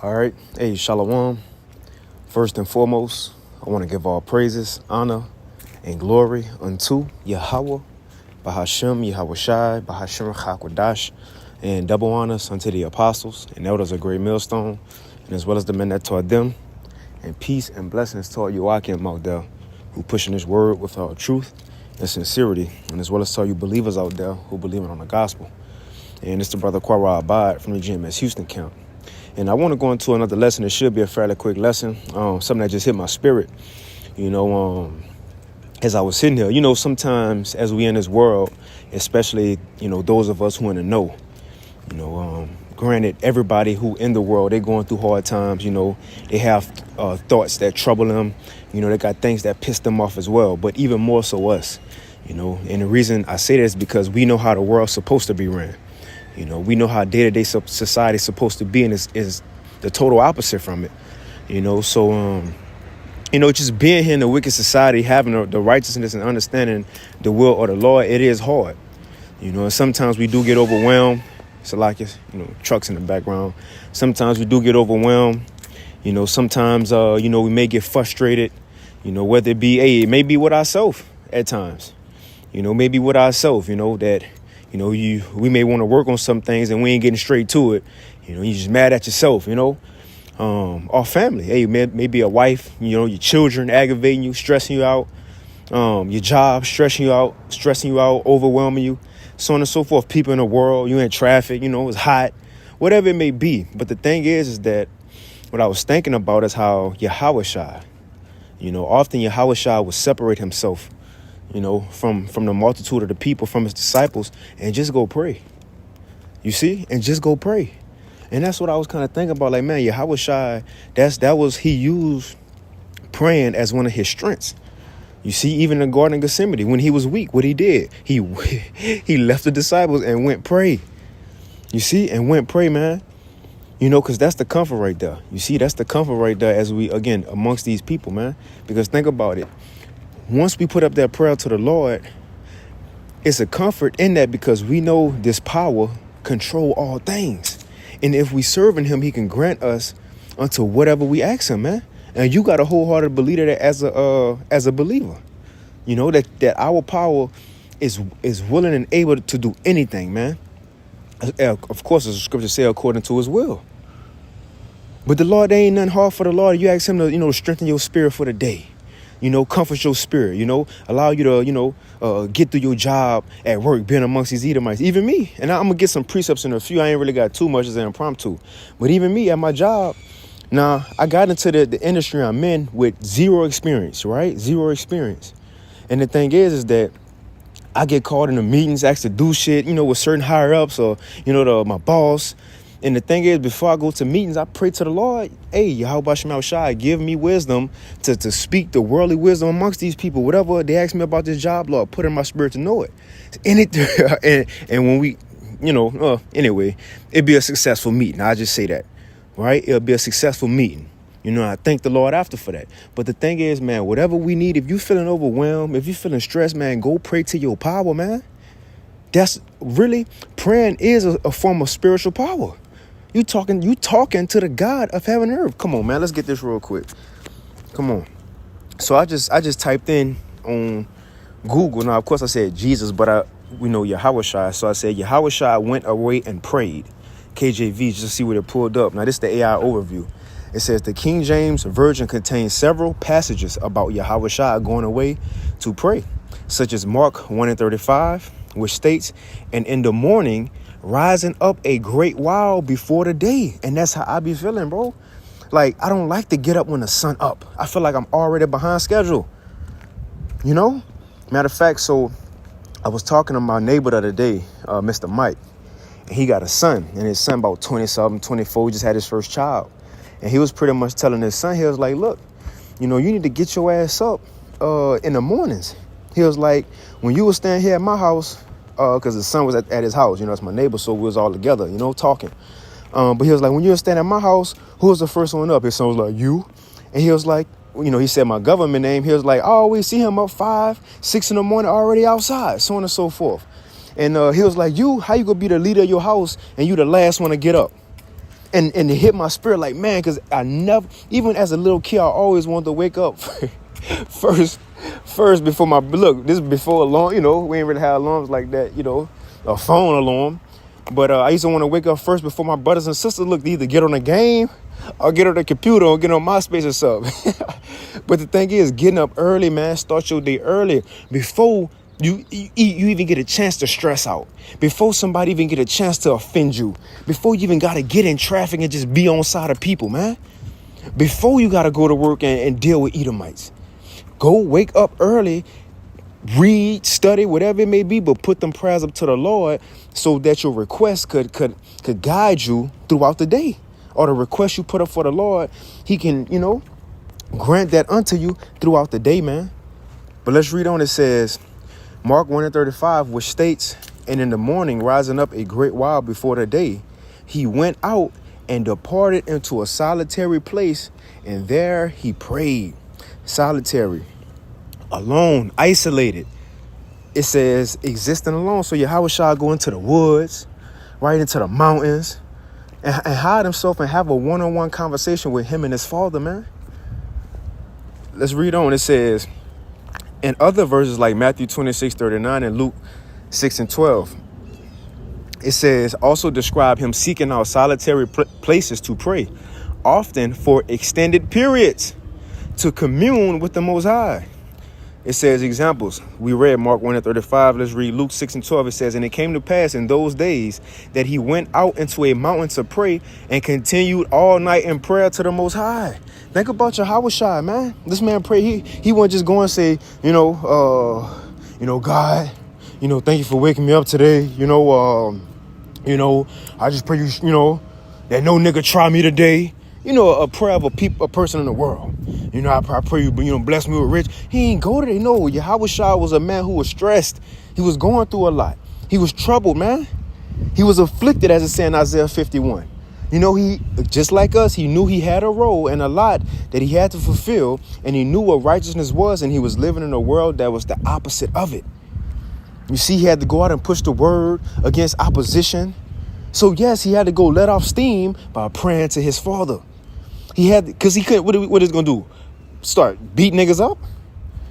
All right. Hey, Shalom. First and foremost, I want to give all praises, honor, and glory unto Yahweh, Bahashem, Yahweh Shai, Bahashem Chakwadash, and double honors unto the apostles and elders of Great Millstone, and as well as the men that taught them, and peace and blessings to all you Akim out there who pushing this word with truth and sincerity, and as well as to all you believers out there who believe on the gospel. And it's the brother Quara Abad from the GMS Houston camp. And I want to go into another lesson. It should be a fairly quick lesson, something that just hit my spirit, as I was sitting here. Sometimes as we in this world, especially, those of us who in the know, granted, everybody who in the world, they going through hard times, they have thoughts that trouble them, they got things that piss them off as well, but even more so us, and the reason I say this is because we know how the world's supposed to be ran. We know how day-to-day society is supposed to be, and is the total opposite from it. So, just being here in a wicked society, having the righteousness and understanding the will of the Lord, it is hard. And sometimes we do get overwhelmed. It's like, trucks in the background. Sometimes we do get overwhelmed. Sometimes, we may get frustrated, whether it be, it may be with ourselves at times. Maybe with ourselves, that... we may want to work on some things and we ain't getting straight to it. You just mad at yourself, or family. Hey, maybe a wife, your children aggravating you, stressing you out, your job stressing you out, overwhelming you, so on and so forth. People in the world, you in traffic, it's hot, whatever it may be. But the thing is that what I was thinking about is how Yahweh Shai, often Yahweh Shai would separate himself from the multitude of the people, from his disciples, and just go pray. You see? And just go pray. And that's what I was kind of thinking about. Like, man, Yahweh Shai, he used praying as one of his strengths. You see, even in the Garden of Gethsemane, when he was weak, what he did, he left the disciples and went pray. You see? And went pray, man. Because that's the comfort right there. You see, that's the comfort right there as we, again, amongst these people, man. Because think about it. Once we put up that prayer to the Lord, it's a comfort in that because we know this power control all things. And if we serve in him, he can grant us unto whatever we ask him, man. And you got a wholehearted believer that as a believer, that our power is willing and able to do anything, man. Of course, as the scripture say, according to his will. But the Lord, there ain't nothing hard for the Lord. You ask him to, strengthen your spirit for the day. Comfort your spirit, allow you to, get through your job at work, being amongst these Edomites. Even me, and I'm going to get some precepts in a few. I ain't really got too much as an impromptu. But even me at my job, now I got into the industry I'm in with zero experience, right? Zero experience. And the thing is that I get called into meetings, asked to do shit, with certain higher ups or, my boss. And the thing is, before I go to meetings, I pray to the Lord, hey, Yahweh Shai Shai, give me wisdom to speak the worldly wisdom amongst these people. Whatever they ask me about this job, Lord, put in my spirit to know it. And when we, anyway, it'd be a successful meeting. I just say that, right? It'll be a successful meeting. I thank the Lord after for that. But the thing is, man, whatever we need, if you're feeling overwhelmed, if you're feeling stressed, man, go pray to your power, man. That's really, praying is a form of spiritual power. You talking to the God of heaven and earth. Come on, man. Let's get this real quick. Come on. So I just typed in on Google. Now, of course, I said Jesus, but we know Yahweh Shai. So I said Yahweh Shai went away and prayed. KJV, just to see what it pulled up. Now, this is the AI overview. It says the King James Version contains several passages about Yahweh Shai going away to pray, such as Mark 1:35, which states, and in the morning, rising up a great while before the day. And that's how I be feeling, bro. Like, I don't like to get up when the sun up. I feel like I'm already behind schedule. Matter of fact, so I was talking to my neighbor the other day, Mr. Mike, and he got a son, and his son about 20-something, 24, just had his first child. And he was pretty much telling his son, he was like, look, you need to get your ass up in the mornings. He was like, when you was staying here at my house, because his son was at his house, it's my neighbor, so we was all together, talking. But he was like, when you were staying at my house, who was the first one up? His son was like, you. And he was like, he said my government name. He was like, I always see him up 5, 6 in the morning already outside, so on and so forth. And he was like, how you gonna be the leader of your house and you the last one to get up? And it hit my spirit like, man, because I never, even as a little kid, I always wanted to wake up first before look, this is before alarm, we ain't really had alarms like that, a phone alarm. But I used to want to wake up first before my brothers and sisters. Look, to either get on the game or get on the computer or get on MySpace or something. But the thing is, getting up early, man, start your day early before you even get a chance to stress out, before somebody even get a chance to offend you, before you even got to get in traffic and just be on side of people, man, before you got to go to work and deal with Edomites. Go wake up early, read, study, whatever it may be, but put them prayers up to the Lord so that your request could guide you throughout the day. Or the request you put up for the Lord, he can, grant that unto you throughout the day, man. But let's read on. It says, Mark 1:35, which states, and in the morning, rising up a great while before the day, he went out and departed into a solitary place, and there he prayed. Solitary, alone, isolated. It says existing alone. So Yahushua go into the woods, right into the mountains, and hide himself and have a one-on-one conversation with him and his father, man. Let's read on. It says, in other verses like Matthew 26:39 and Luke 6:12, it says, also describe him seeking out solitary places to pray, often for extended periods, to commune with the Most High. It says examples. We read Mark 1:35. Let's read Luke 6:12. It says, and it came to pass in those days that he went out into a mountain to pray and continued all night in prayer to the Most High. Think about Yahushua, man. This man prayed. He wouldn't just go and say, God, thank you for waking me up today. I just pray that no nigga try me today. A prayer of a person in the world. I pray you, bless me with rich. He ain't go today. No, Yahushua was a man who was stressed. He was going through a lot. He was troubled, man. He was afflicted, as it said in Isaiah 51. He, just like us, he knew he had a role and a lot that he had to fulfill, and he knew what righteousness was, and he was living in a world that was the opposite of it. You see, he had to go out and push the word against opposition. So yes, he had to go let off steam by praying to his father. He had, because he couldn't, what is he going to do? Start beating niggas up,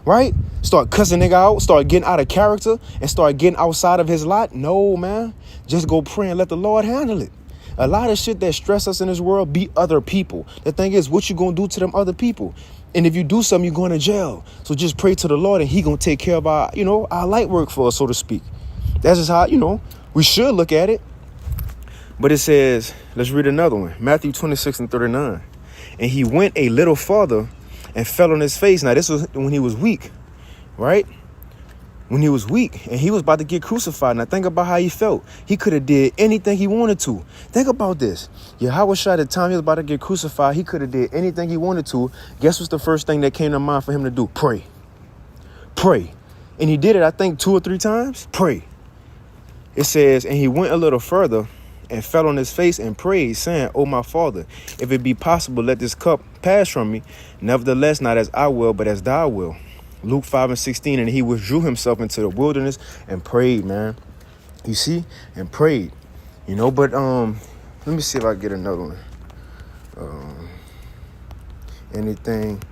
right? Start cussing nigga out, start getting out of character and start getting outside of his lot? No, man. Just go pray and let the Lord handle it. A lot of shit that stress us in this world be other people. The thing is, what you going to do to them other people? And if you do something, you're going to jail. So just pray to the Lord and he going to take care of our, our light work for us, so to speak. That's just how, we should look at it. But it says, let's read another one. Matthew 26:39. And he went a little farther and fell on his face. Now, this was when he was weak, right? When he was weak and he was about to get crucified. Now, think about how he felt. He could have did anything he wanted to. Think about this. Yahushua, at the time he was about to get crucified, he could have did anything he wanted to. Guess what's the first thing that came to mind for him to do? Pray. Pray. And he did it, I think, 2 or 3 times. Pray. It says, and he went a little further and fell on his face and prayed, saying, O my Father, if it be possible, let this cup pass from me. Nevertheless, not as I will, but as thou will. Luke 5:16, and he withdrew himself into the wilderness and prayed, man. You see? And prayed. But let me see if I get another one. Anything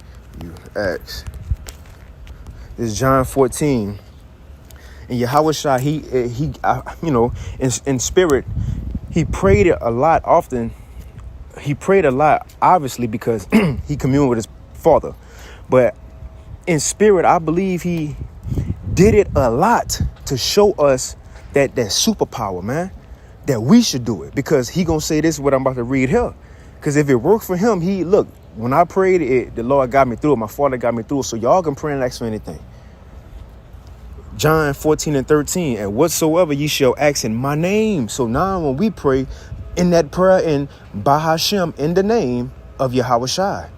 you ask. This is John 14. And Yahushua, he in spirit, he prayed a lot often. He prayed a lot, obviously, because he communed with his father. But in spirit, I believe he did it a lot to show us that superpower, man, that we should do it. Because he going to say this, what I'm about to read here. Because if it worked for him, look, when I prayed, the Lord got me through it. My father got me through it. So y'all can pray and ask for anything. John 14:13, and whatsoever ye shall ask in my name. So now when we pray in that prayer in Bahashem, in the name of Yahushua,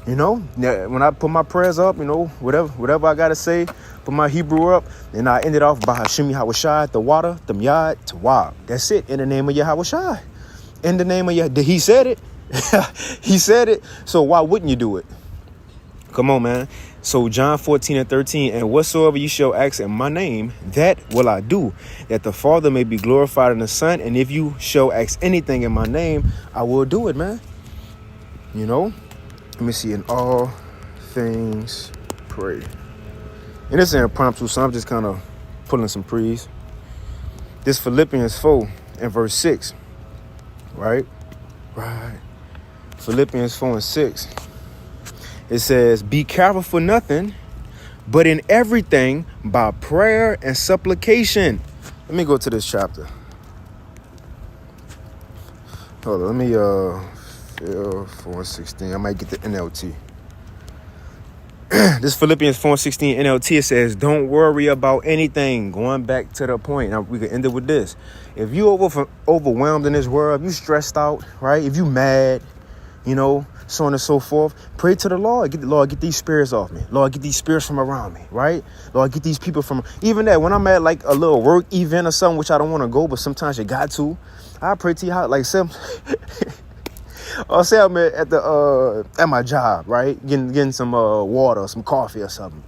when I put my prayers up, whatever I got to say, put my Hebrew up, and I ended off Bahashem Yahushua, the water, the Yad, Tawab. That's it, in the name of Yahushua. In the name of He said it. He said it. So why wouldn't you do it? Come on, man. So John 14:13, and whatsoever you shall ask in my name, that will I do, that the Father may be glorified in the Son. And if you shall ask anything in my name, I will do it, man. You know, let me see. In all things, pray. And this is impromptu, so I'm just kind of pulling some pre's. This Philippians 4 and verse 6, right? Right. Philippians 4 and 6. It says, be careful for nothing, but in everything by prayer and supplication. Let me go to this chapter. Hold on, let me 4:16. I might get the NLT. This Philippians 4:16 NLT, it says, don't worry about anything. Going back to the point. Now we can end it with this. If you overwhelmed in this world, if you stressed out, right? If you mad, you know, so on and so forth, pray to the Lord. Get these spirits off me. Lord, get these spirits from around me, right? Lord, get these people from, even that, when I'm at like a little work event or something, which I don't want to go, but sometimes you got to, I pray to you how, like some, or say I'm at my job, right? Getting some water, some coffee or something.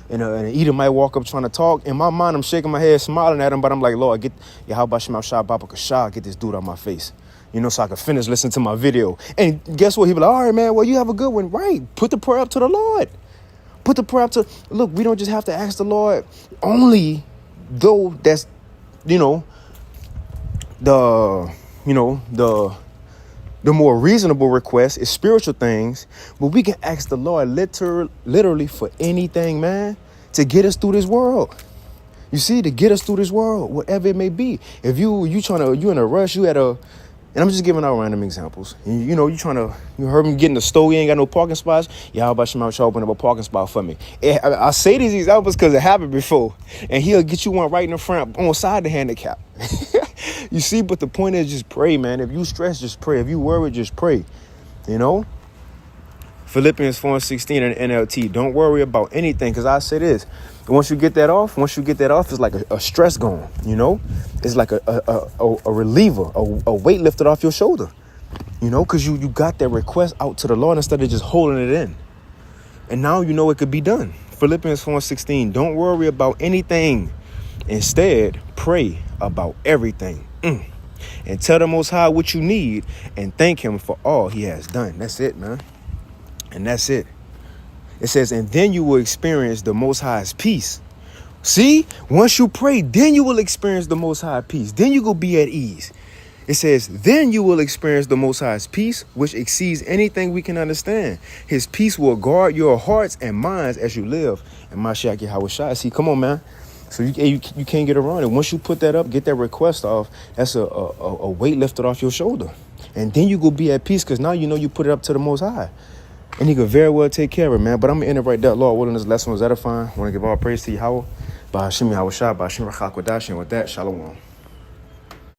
And an eater might walk up trying to talk. In my mind, I'm shaking my head, smiling at him, but I'm like, Lord, how about Shema Shah Baba Kashah, get this dude out my face. You know, so I can finish listening to my video. And guess what? He'll be like, all right, man, well, you have a good one. Right. Put the prayer up to the Lord. Put the prayer up to, look, we don't just have to ask the Lord only though that's, the more reasonable request is spiritual things, but we can ask the Lord literally for anything, man, to get us through this world. You see, to get us through this world, whatever it may be. If you in a rush, and I'm just giving out random examples. You heard me getting the store, you ain't got no parking spots. Yeah, how about Shema Shah open up a parking spot for me? I say these examples because it happened before. And he'll get you one right in the front, on side the handicap. You see, but the point is just pray, man. If you stress, just pray. If you worry, just pray. You know? Philippians 4:16 and NLT. Don't worry about anything, because I say this. Once you get that off, it's like a stress gone, you know? It's like a reliever, a weight lifted off your shoulder, you know, because you got that request out to the Lord instead of just holding it in. And now you know it could be done. Philippians 4:16. Don't worry about anything. Instead, pray about everything. And tell the Most High what you need and thank him for all he has done. That's it, man. And that's it. It says, and then you will experience the Most High's peace. See, once you pray, then you will experience the Most High peace. Then you will be at ease. It says, then you will experience the Most High's peace, which exceeds anything we can understand. His peace will guard your hearts and minds as you live. And Mashiach Yahushua. See, come on, man. So you can't get around it. Once you put that up, get that request off, that's a weight lifted off your shoulder. And then you go be at peace, because now you know you put it up to the Most High. And he could very well take care of it, man. But I'm going to end it right there. Lord willing, this lesson was edifying. I want to give all praise to Yahweh. By Hashem Yahushua, by Hashem Rachak Wadash. And with that, shalom.